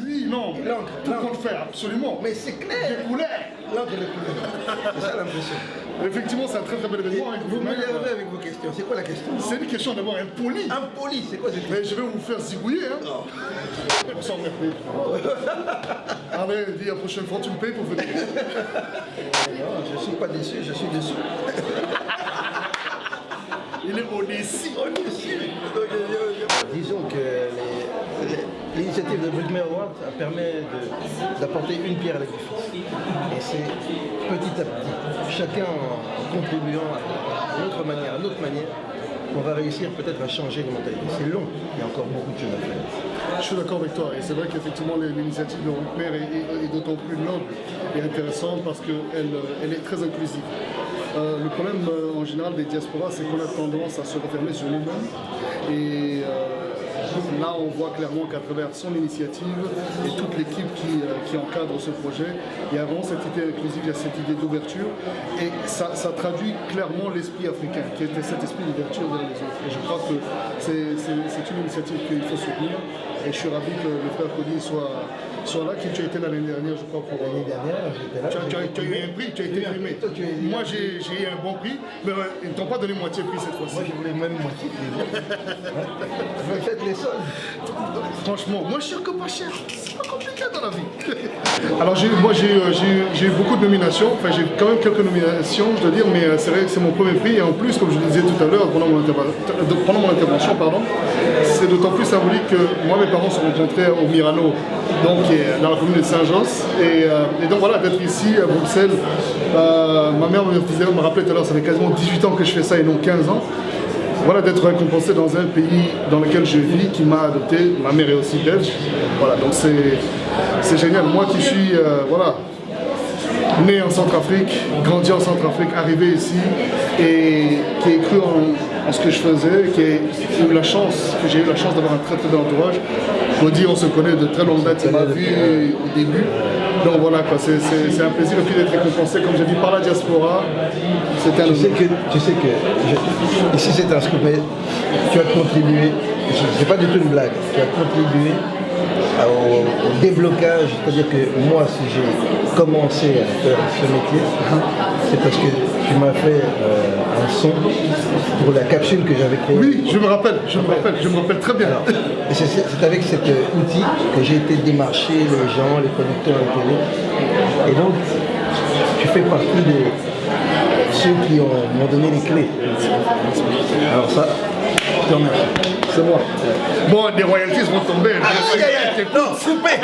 Oui, non, tout compte faire, absolument. Mais c'est clair. Des couleurs. L'encre et les couleurs. C'est ça l'impression. Effectivement, c'est un très très bel événement. Vous m'énervez avec vos questions. C'est quoi la question? C'est une question d'avoir impoli. Impoli, c'est quoi cette question? Mais je vais vous faire zigouiller, hein. Non. On s'en remet. Allez, dis la prochaine fois, tu me payes pour venir. Non, je ne suis pas déçu, je suis déçu. Il est au-dessus. Disons que l'initiative de Brugmer Award permet d'apporter une pierre à l'édifice. Et c'est petit à petit, chacun en contribuant à notre manière, on va réussir peut-être à changer les mentalités. C'est long, il y a encore beaucoup de choses à faire. Je suis d'accord avec toi et c'est vrai qu'effectivement l'initiative de Brugmer est d'autant plus noble et intéressante parce qu'elle est très inclusive. Le problème en général des diasporas, c'est qu'on a tendance à se refermer sur nous-mêmes et là on voit clairement qu'à travers son initiative et toute l'équipe qui encadre ce projet, il y a vraiment cette idée inclusive, il y a cette idée d'ouverture et ça traduit clairement l'esprit africain qui était cet esprit d'ouverture vers les autres et je crois que c'est une initiative qu'il faut soutenir et je suis ravi que le frère Cody soit là, qui tu as été l'année dernière, je crois. L'année dernière, j'étais là. Tu as eu un prix, tu as été primé. Moi, j'ai eu un bon prix, mais ils ne t'ont pas donné moitié prix cette fois-ci. Moi, je voulais même moitié prix. Vous faites les soldes. Franchement, moi, je suis que pas cher. C'est pas compliqué dans la vie. Alors, moi, j'ai eu beaucoup de nominations. Enfin, j'ai quand même quelques nominations, je dois dire, mais c'est vrai que c'est mon premier prix. Et en plus, comme je le disais tout à l'heure, pendant mon intervention, c'est d'autant plus symbolique que moi, mes parents se rencontraient au Mirano, donc dans la commune de Saint-Gence. Et donc voilà, d'être ici à Bruxelles, ma mère me rappelait tout à l'heure, ça fait quasiment 18 ans que je fais ça et non 15 ans. Voilà, d'être récompensé dans un pays dans lequel je vis, qui m'a adopté. Ma mère est aussi belge. Voilà, donc c'est génial. Moi qui suis né en Centrafrique, grandi en Centrafrique, arrivé ici et qui ai cru en ce que je faisais, que j'ai eu la chance d'avoir un très très bel entourage. Cody, on se connaît de très longue date, il m'a vu au début. Donc voilà, c'est un plaisir et puis d'être récompensé, comme j'ai dit, par la diaspora. C'est un tu sais que ici c'est un scoop, mais tu as contribué, c'est pas du tout une blague, tu as contribué au déblocage, c'est-à-dire que moi, si j'ai commencé à faire ce métier, c'est parce que tu m'as fait un son pour la capsule que j'avais créée. Oui, je me rappelle très bien. C'est avec cet outil que j'ai été démarcher les gens, les producteurs et télé. Et donc, tu fais partie de ceux qui m'ont donné les clés. Alors ça, je te remercie. C'est moi. Bon, des royalties vont tomber. Non, coupé.